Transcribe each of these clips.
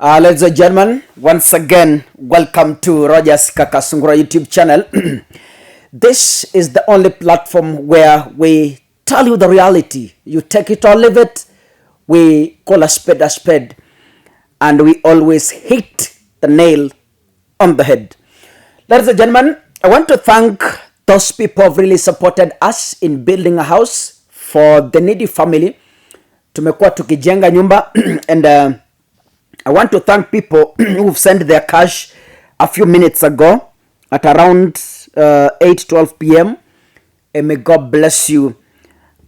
Ladies and gentlemen, once again, welcome to Roger's Kakasungura YouTube channel. This is the only platform where we tell you the reality. You take it or leave it. We call a spade, and we always hit the nail on the head. Ladies and gentlemen, I want to thank those people who really supported us in building a house for the needy family. Tumekuwa tukijenga nyumba and I want to thank people who've sent their cash a few minutes ago at around 8:12 p.m. And may God bless you.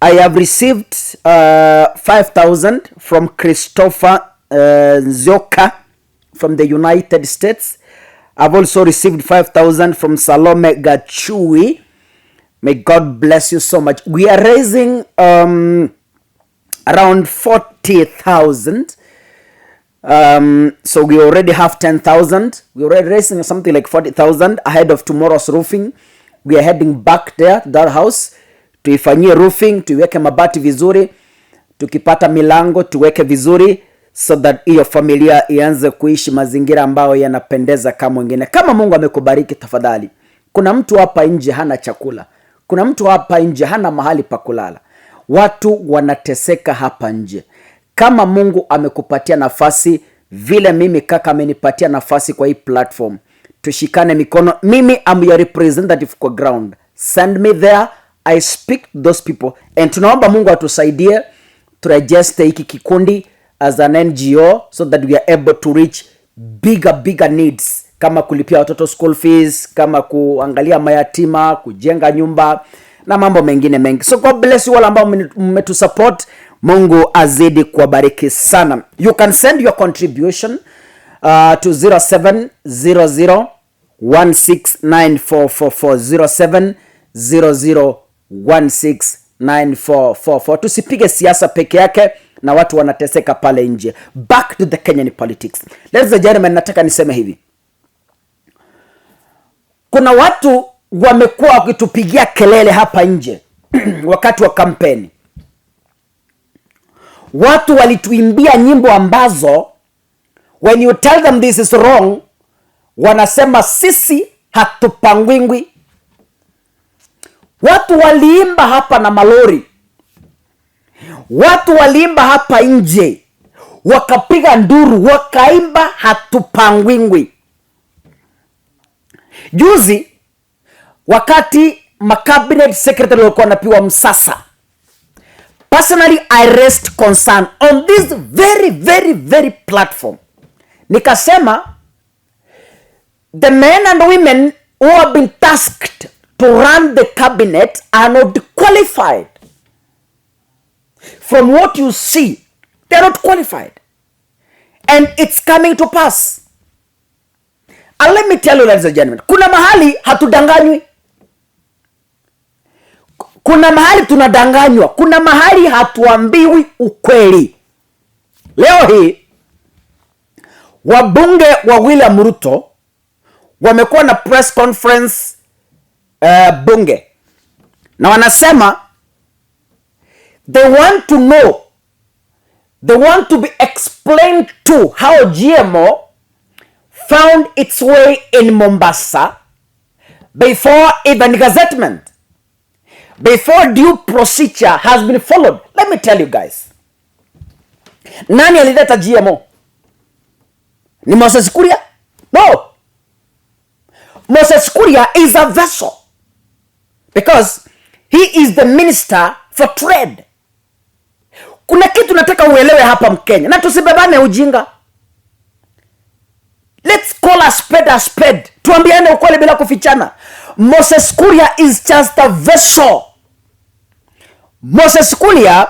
I have received 5,000 from Christopher Zioka from the United States. I've also received 5,000 from Salome Gachui. May God bless you so much. We are raising around 40,000. So we already have 10,000. We're already raising something like 40,000 ahead of tomorrow's roofing. We are heading back there to that house. Tuifanyie roofing, tuweke mabati vizuri, tukipata milango tuweke vizuri, so that hiyo familia ianze kuishi mazingira ambayo yanapendeza kama wengine. Kama Mungu amekubariki, tafadhali. Kuna mtu hapa nje hana chakula. Kuna mtu hapa nje hana mahali pa kulala. Watu wanateseka hapa nje. Kama Mungu amekupatia nafasi vile mimi kaka amenipatia nafasi kwa hii platform, tushikane mikono. Mimi am your representative kwa ground. Send me there, I speak to those people, and tunaomba Mungu atusaidie turejeste hiki kikundi as an NGO so that we are able to reach bigger needs, kama kulipia watoto school fees, kama kuangalia mayatima, kujenga nyumba na mambo mengine mengi. So God bless you all ambao mmetusupport. Mungu azidi kuwabariki sana. You can send your contribution to 0700169444, 0700169444. Tusipige siasa peke yake na watu wanateseka pale nje. Back to the Kenyan politics. Ladies and gentlemen, nataka niseme hivi. Kuna watu wamekuwa wakitupigia kelele hapa nje wakati wa kampeni. Watu walituimbia nyimbo ambazo when you tell them this is wrong, wanasema sisi hatupangwingwi. Watu waliimba hapa na malori. Watu waliimba hapa nje, wakapiga nduru, wakaimba hatupangwingwi. Juzi wakati cabinet secretary walikuwa wanapiwa msasa, personally I raised concern on this very platform. Nikasema the men and women who have been tasked to run the cabinet are not qualified. From what you see, they're not qualified. And it's coming to pass. And let me tell you, ladies and gentlemen, kuna mahali hatudanganywi. Kuna mahali tunadanganywa. Kuna mahali hatuambiwi ukweli. Leo hii wabunge wa William Ruto wamekuwa na press conference bunge, na wanasema they want to know, they want to be explained to how GMO found its way in Mombasa before even gazettement, before due procedure has been followed. Let me tell you guys. Nani alileta GMO? Ni Moses Kuria? No. Moses Kuria is a vessel, because he is the minister for trade. Kuna kitu nataka uelewe hapa Mkenya, na tusibebane ujinga. Let's call a spade. Tuambiane ukweli bila kufichana. Moses Kuria is just a vessel. Moses Kuria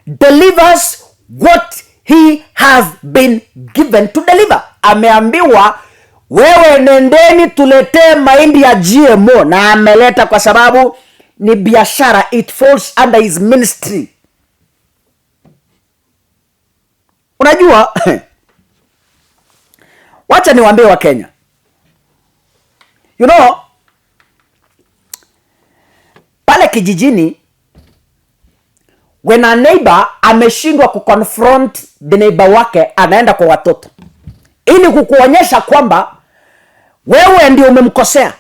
delivers what he has been given to deliver. Ameambiwa wewe nendeni tuletee mahindi ya GMO, na ameleta kwa sababu ni biashara. It falls under his ministry. Unajua wacha niwaambie wa Kenya. You know, pale kijijini, when a neighbor ameshindwa kuconfront the neighbor wake, anaenda kwa watoto. ili kukuonyesha kwamba wewe ndio umemkosea.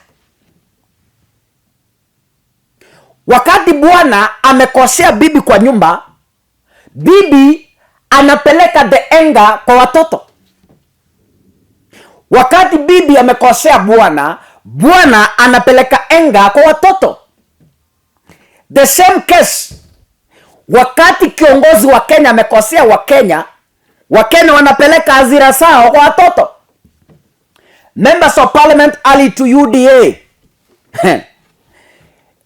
Wakati bwana amekosea bibi kwa nyumba, bibi anapeleka the anger kwa watoto. Wakati bibi amekosea bwana, bwana anapeleka anger kwa watoto. The same case, wakati kiongozi wa Kenya amekosea Wakenya wanapeleka hasira zao kwa watoto. Members of parliament early to UDA.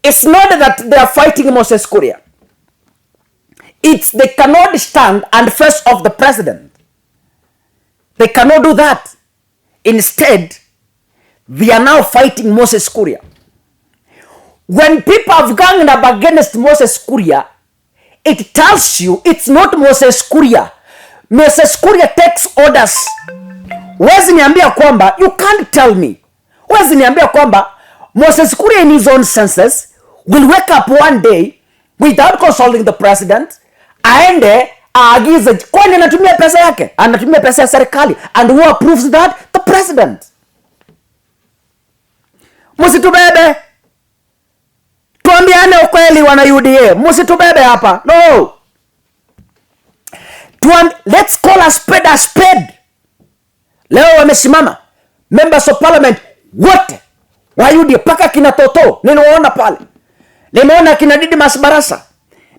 It's not that they are fighting Moses Kuria. It's they cannot stand and face off the president. They cannot do that. Instead, they are now fighting Moses Kuria. When people have ganged up against Moses Kuria, it tells you it's not Moses Kuria. Moses Kuria takes orders. Wezi niambia kwamba, you can't tell me. Wezi niambia kwamba Moses Kuria in his own senses will wake up one day without consulting the president, aende aagize, kwani anatumia pesa yake, anatumia pesa ya serikali, and who approves that? The president. Musitubebe. Tuambiane ukweli wana UDA. Musitubebe hapa. No. Let's call a spade a spade. Leo wamesimama members of parliament wote wa UDA, paka kina Toto ninaona pale. Nimeona kina Didmas Barasa.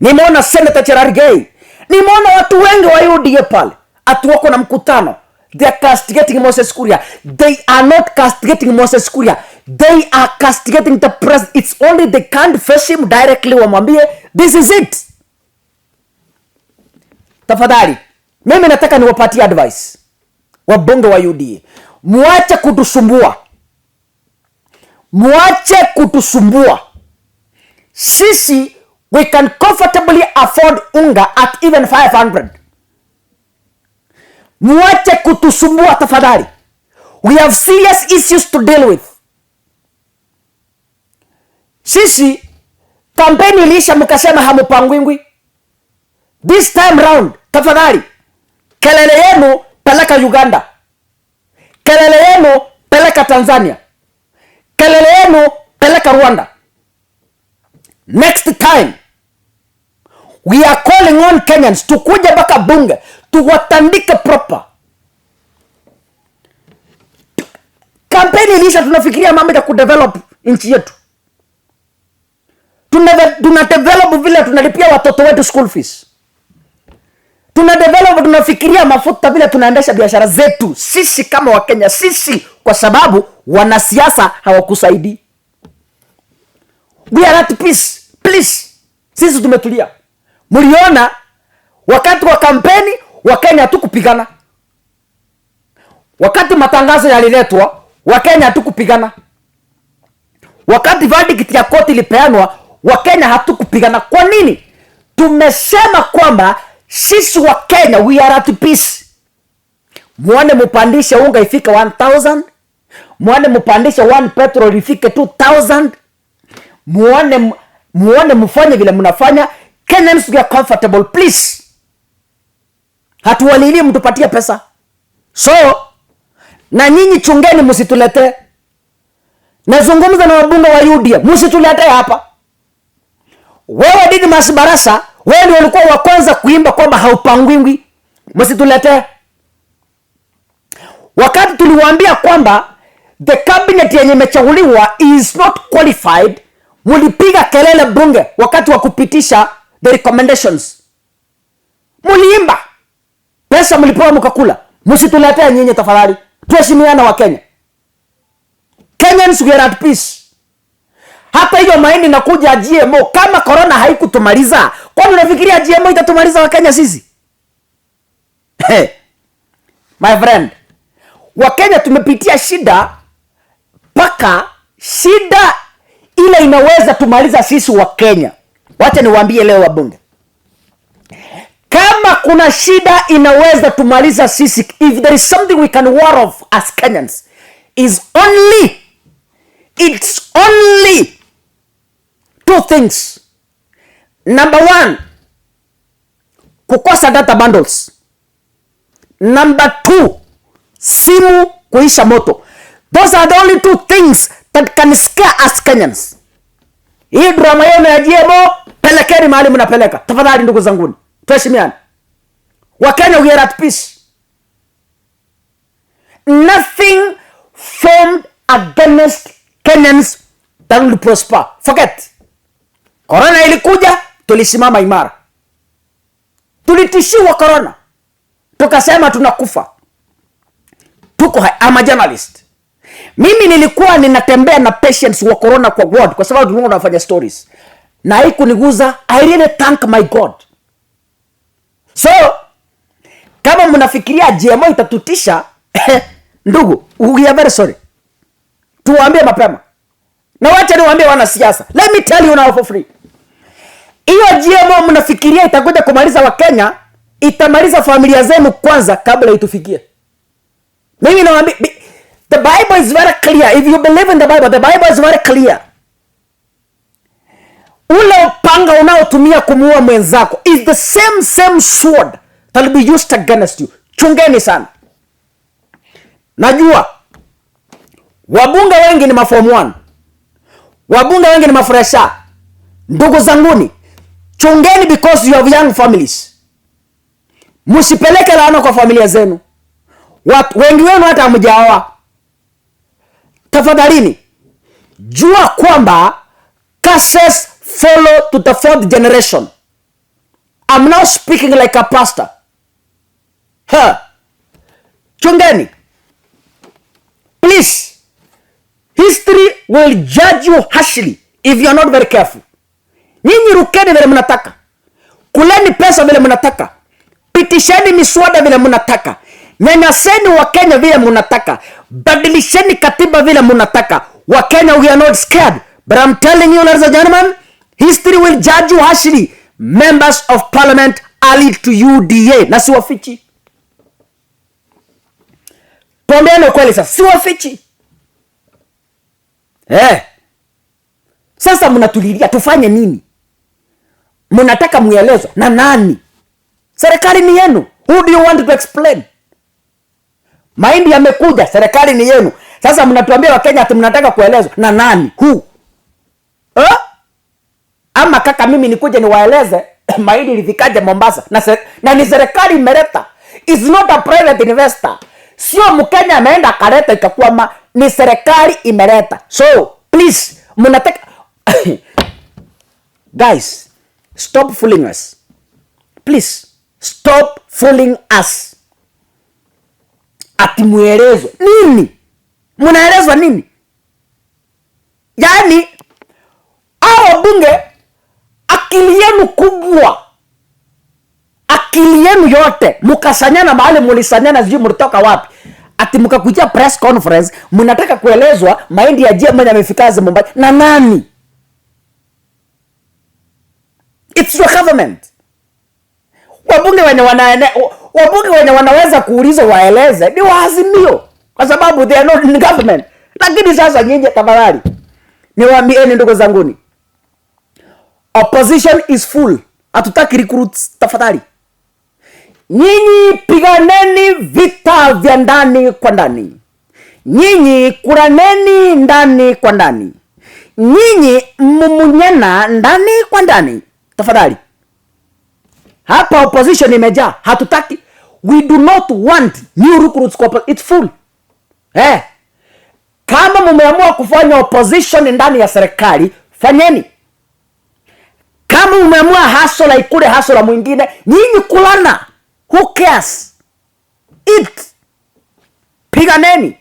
Nimeona Senator Cherargei. Nimeona watu wengi wa UDA pale. Atu wako na mkutano. They are castigating Moses Kuria. They are not castigating Moses Kuria. They are castigating the president. It's only they can't face him directly, wamwambie this is it. Tafadhali, mimi nataka niwapatie advice wabunge wa UDA. Muache kutusumbua. Muache kutusumbua. Sisi, we can comfortably afford unga at even 500. Muache kutusumbua tafadhali. We have serious issues to deal with. Sisi, kampeni ilisha mkasema hamupangwingwi. This time round, tafadhali, kelele yenu peleka Uganda. Kelele yenu peleka Tanzania. Kelele yenu peleka Rwanda. Next time, we are calling on Kenyans to kuja baka bunge, tuwatandike proper. Kampeni ilisha tunafikiria mambo ya kudevelop nchi yetu. Tunadevelop vile tunalipia watoto wetu school fees. Tunafikiria mafuta vile tunaendesha biashara zetu. Sisi kama Wakenya, sisi kwa sababu wanasiasa hawakusaidi. We are at peace. Please. Sisi tumetulia. Mliona wakati wa kampeni Wakenya hatukupigana. Wakati matangazo yaliletwa Wakenya hatukupigana. Wakati verdict ya koti ilipeanwa Wakenya hatukupigana. Kwa nini? Tumesema kwamba sisi wa Kenya we are at peace. Muone mupandishe unga ifike 1000. Muone mupandishe 1 petrol ifike 2000. Muone mfanye vile mnafanya. Kenyans we are comfortable, please. Hatuwalili mtupatie pesa. So, na nyinyi chungeni msitulete. Nazungumza na wabunge wa UDA, msitulete hapa. Wewe Didmas Barasa, wewe ndio ulikuwa wa kwanza kuimba kwamba haupangwingwi. Msitulete. Wakati tuliwaambia kwamba the cabinet yenye imechaguliwa is not qualified, mulipiga kelele bunge wakati wa kupitisha the recommendations. Muliimba. Pesa mlipewa mkakula. Msitulete nyinyi tafadhali. Tuheshimiane wa Kenya. Kenyans we are at peace. Hata hiyo mahindi nakuja GMO, kama corona haikutumaliza, kwani unafikiria GMO itatumaliza wa Kenya sisi? My friend, wa Kenya tumepitia shida, paka shida ile inaweza tumaliza sisi wa Kenya. Wacha niwaambie leo wabunge. Kama kuna shida inaweza tumaliza sisi, if there is something we can war of as Kenyans, it's only two things. Number 1, kukosa data bundles. Number 2, simu kuisha moto. Those are the only two things that can scare us Kenyans. Hii drama yenu ya GMO, pelekeni mahali mnapeleka. Tafadhali ndugu zanguni, tuheshimiane. Wakenya, we are at peace. Nothing formed against Kenyans that will prosper. Forget. Corona ilikuja, tulisimama imara. Tulitishiwa corona, tukasema tunakufa. I'm a journalist. Mimi nilikuwa ninatembea na patients wa corona kwa ward kwa sababu tulikuwa tunafanya stories. Na haikuniguza. I really thank my God. So, kama mnafikiria GMO itatutisha, ndugu, we are very sorry. Tuwaambie mapema. Na wacha niwaambie wana siasa. Let me tell you now for free. Hiyo GMO mnafikiria itakuja kumaliza wa Kenya, itamaliza familia zenu kwanza kabla itufikie. Mimi nawaambia, the Bible is very clear. If you believe in the Bible is very clear. Ule upanga unaotumia kumuua mwenzako is the same sword that will be used against you. Chungeni sana. Najua wabunge wengi ni maform 1. Wabunge wengi ni mafresha. Ndugu zanguni, chungeni because you have young families. Msipeleke laana kwa familia zenu. Wengi wenu hata hamjaoa. Tafadhalini, jua kwamba curses follow to the 4th generation. I'm now speaking like a pastor. Chungeni. Please. History will judge you harshly if you are not very careful. Nyinyi rukeni vile mnataka. Kuleni pesa vile mnataka. Pitisheni miswada vile mnataka. Nyanyaseni wa Kenya vile mnataka. Badilisheni katiba vile mnataka. Wa Kenya, we are not scared. But I'm telling you, ladies and gentlemen, history will judge you harshly. Members of parliament allied to UDA. Na siwafichi. Tuambiane ukweli sasa. Siwafichi. Sasa mnatulilia tufanye nini? Mnataka muelezwe na nani? Serikali ni yenu. Who do you want to explain? Mahindi yamekuja, serikali ni yenu. Sasa mnatuambia wa Kenya ati mnataka kuelezwa na nani? Who? Ama kaka mimi nikuje niwaeleze mahindi ilifikaje Mombasa na ni serikali imeleta. It's not a private investor. Sio Mkenya ameenda kaleta ikakuwa ni serikali imeleta. So, please, mnataka guys, stop fooling us. Please, stop fooling us. Ati muelezwe nini? Mnaelezwa nini? Yaani hao bunge akili yenu kubwa. Akili yenu yote mukasanyana mahali mulisanyana sijui mlitoka wapi. Ati mkakujia press conference mnataka kuelezwa mahindi ya GMO yamefikaje Mombasa na nani? It's your government. Wabunge wenye wanaweza kuulizwa waeleze ni waazimio kwa sababu they are not in government. Lakini sasa nyinyi tafadhali niwaambieni ndugu zanguni, opposition is full. Hatutaki recruits tafadhali. Nyinyi piganeni vita vya ndani kwa ndani. Nyinyi kuraneni ndani kwa ndani. Nyinyi mumunyana ndani kwa ndani. Tafadhali. Hapa opposition imejaa. Hatutaki. We do not want new recruits. It's full. Kama mumeamua kufanya opposition ndani ya serikali, fanyeni. Kama mumeamua hasola ikule hasola mwingine, nyinyi kulana. Who cares? Piganeni.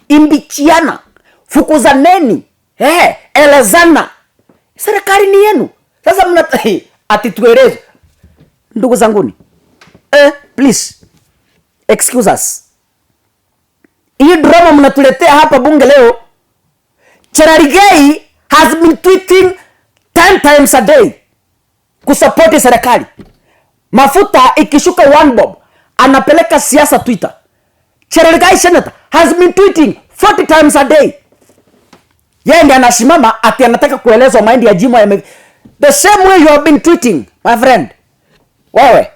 Imbichiana. Fukuzaneni. Elezana. Serikali ni yenu. Sasa ati tueleze. Ndugu zanguni. Please. Excuse us. Hii drama mnatuletea hapa bunge leo. Cherargei has been tweeting 10 times a day kusupport serikali. Mafuta ikishuka 1 bob anapeleka siasa Twitter. Cherargei senator has been tweeting 40 times a day. Yeye ndiye anasimama ati anataka kuelezwa mahindi ya GMO ya the same way you have been tweeting, my friend. Wewe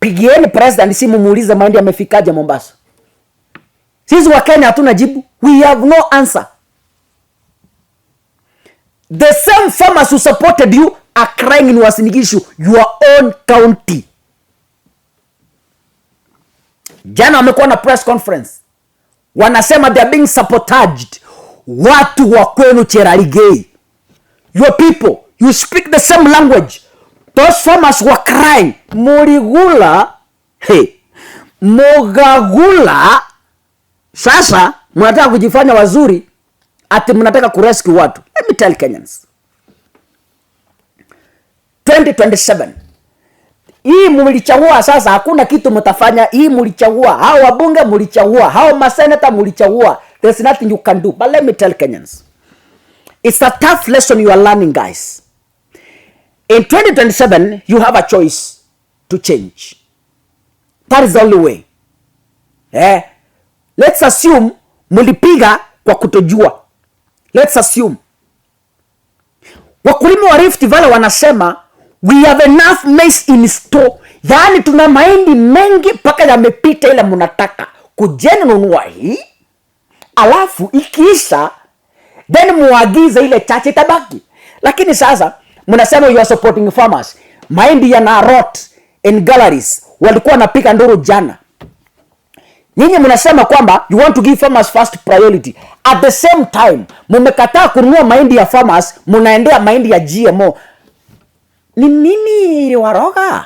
pigieni president simu muulize mahindi yamefikaje Mombasa. Sisi wa Kenya hatuna jibu. We have no answer. The same farmers who supported you are crying in Uasin Gishu, your own county. Jana wamekuwa na press conference. Wanasema they are being sabotaged. Watu wa kwenu Cherargei. Your people, you speak the same language. Those farmers were crying. Mogagula. Sasa mnataka kujifanya wazuri ati mnataka kurescue watu. Let me tell Kenyans. 2027. Hii mlichagua sasa, hakuna kitu mtafanya. Hii mlichagua, hao wabunge mlichagua, hao maseneta mlichagua. There's nothing you can do. But let me tell Kenyans. It's a tough lesson you are learning, guys. In 2027, you have a choice to change. That is the only way. Let's assume mlipiga kwa kutojua. Let's assume. Wakulima wa Rift Valley wanasema we have enough maize in store. Yaani tuna mahindi mengi mpaka yamepita ile mnataka. Kujeni nunua hii. Alafu ikiisha then muagize ile chache tabaki. Lakini sasa mnasema you are supporting farmers. Mahindi yana rot in galleries. Walikuwa wanapika nduru jana. Nyinyi mnasema kwamba you want to give farmers first priority. At the same time, mmekataa kununua mahindi ya farmers, mnaendea mahindi ya GMO. Ni nini iliwaroga?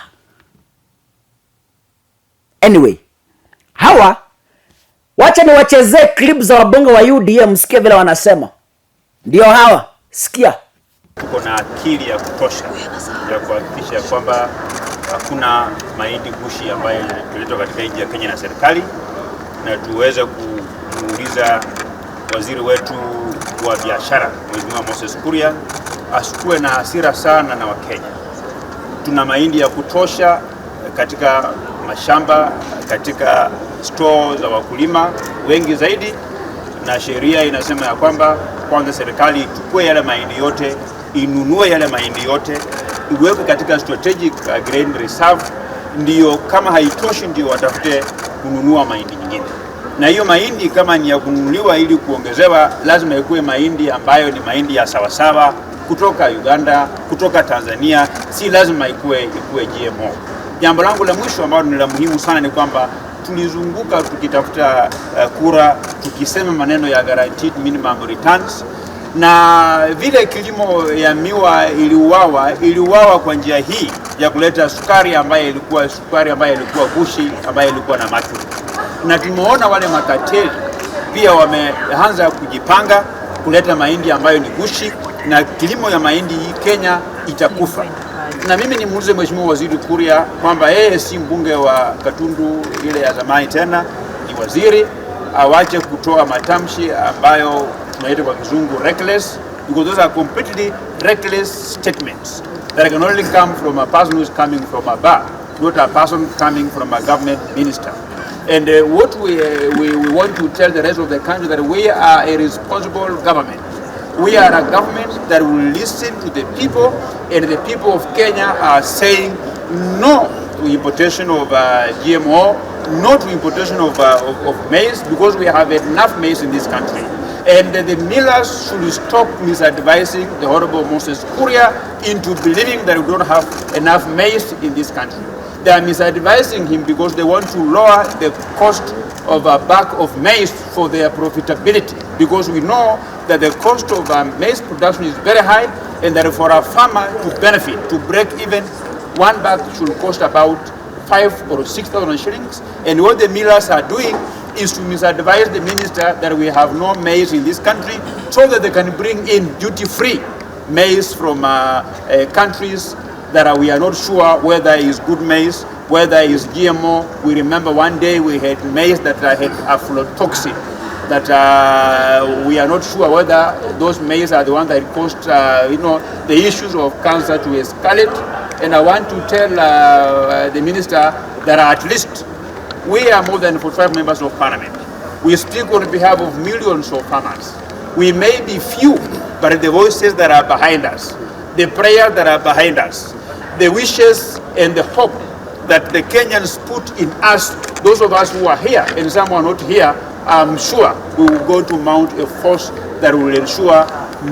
Anyway, hawa wacha ni wachezee clips za wabunge wa UDA msikie vile wanasema. Ndio hawa, sikia. Tuko na akili ya kutosha ya kuhakikisha kwamba hakuna mahindi gushi ambayo inaletwa katika nchi ya Kenya na serikali, na tuweze kumuuliza waziri wetu wa biashara Mheshimiwa Moses Kuria asikuwe na hasira sana na Wakenya. Tuna mahindi ya kutosha katika mashamba, katika store za wakulima wengi zaidi, na sheria inasema ya kwamba kwanza serikali ichukue yale mahindi yote, inunue yale mahindi yote, iweke katika strategic grain reserve, ndio kama haitoshi ndio watafute kununua mahindi nyingine. Na hiyo mahindi kama ni ya kununuliwa ili kuongezewa, lazima ikuwe mahindi ambayo ni mahindi ya sawasawa kutoka Uganda, kutoka Tanzania, si lazima ikuwe GMO. Jambo langu la mwisho ambalo ni la muhimu sana ni kwamba tulizunguka tukitafuta kura tukisema maneno ya guaranteed minimum returns, na vile kilimo ya miwa iliuawa kwa njia hii ya kuleta sukari ambayo ilikuwa gushi, ambayo ilikuwa na mercury. Na tumeona wale makateli pia wameanza kujipanga kuleta mahindi ambayo ni gushi, na kilimo ya mahindi Kenya itakufa. Na mimi nimuulize Mheshimiwa Waziri Kuria kwamba yeye si mbunge wa Katundu ile ya zamani tena, ni waziri, awache kutoa matamshi ambayo tunaita kwa kizungu reckless, because those are completely reckless statements that can only come from a person who is coming from a bar, not a person coming from a government minister. And what we want to tell the rest of the country that we are a responsible government. We are a government that will listen to the people, and the people of Kenya are saying no to importation of GMO, no to importation of maize, because we have enough maize in this country. And the millers should stop misadvising the Honorable Moses Kuria into believing that we don't have enough maize in this country. They are misadvising him because they want to lower the cost of a bag of maize for their profitability, because we know that the cost of maize production is very high, and that for a farmer to benefit, to break even, one bag should cost about 5,000 or 6,000 shillings. And what the millers are doing is to misadvise the minister that we have no maize in this country, so that they can bring in duty-free maize from countries that we are not sure whether is good maize, whether is GMO. We remember one day we had maize that had aflatoxin, that we are not sure whether those maize are the ones that caused the issues of cancer to escalate. And I want to tell the minister that at least we are more than 45 members of parliament. We speak on behalf of millions of farmers. We may be few, but the voices that are behind us, the prayers that are behind us, the wishes and the hope that the Kenyans put in us, those of us who are here and some who are not here, I'm sure we will go to mount a force that will ensure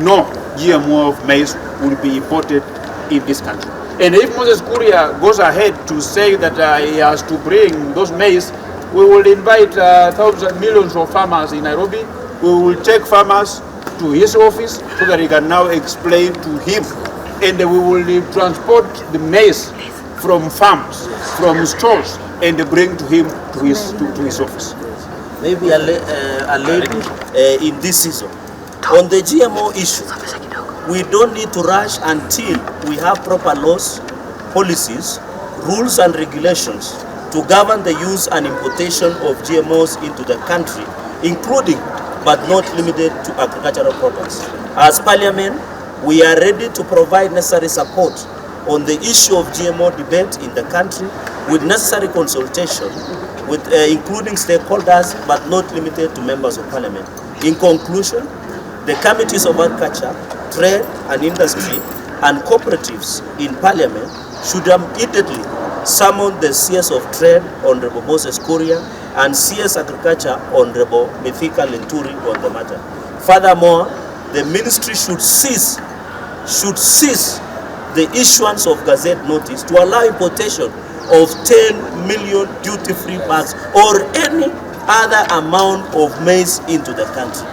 no GMO of maize will be imported in this country. And if Moses Kuria goes ahead to say that he has to bring those maize, we will invite millions of farmers in Nairobi. We will take farmers to his office so that he can now explain to him. And we will transport the maize from farms, from stores, and bring to him to his office. Maybe a lady in this season. On the GMO issue, we don't need to rush until we have proper laws, policies, rules and regulations to govern the use and importation of GMOs into the country, including but not limited to agricultural products. As Parliament, we are ready to provide necessary support on the issue of GMO debate in the country with necessary consultation, with including stakeholders but not limited to members of Parliament. In conclusion, the committees of agriculture, trade and industry and cooperatives in Parliament should immediately summon the CS of Trade, Honorable Moses Kuria, and CS Agriculture, Honorable Mithika Linturi on the matter. Furthermore, the ministry should cease the issuance of gazette notice to allow importation of 10 million duty-free bags or any other amount of maize into the country.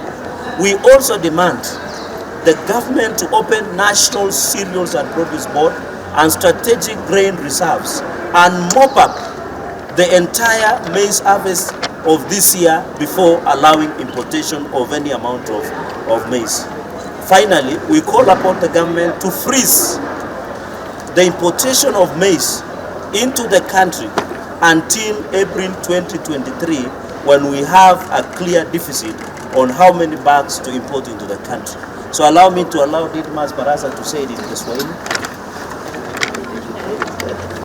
We also demand the government to open National Cereals and Produce Board and strategic grain reserves and mop up the entire maize harvest of this year before allowing importation of any amount of maize. Finally, we call upon the government to freeze the importation of maize into the country until April 2023, when we have a clear deficit on how many bags to import into the country. So allow me to allow Didmas Barasa to say it in Kiswahili.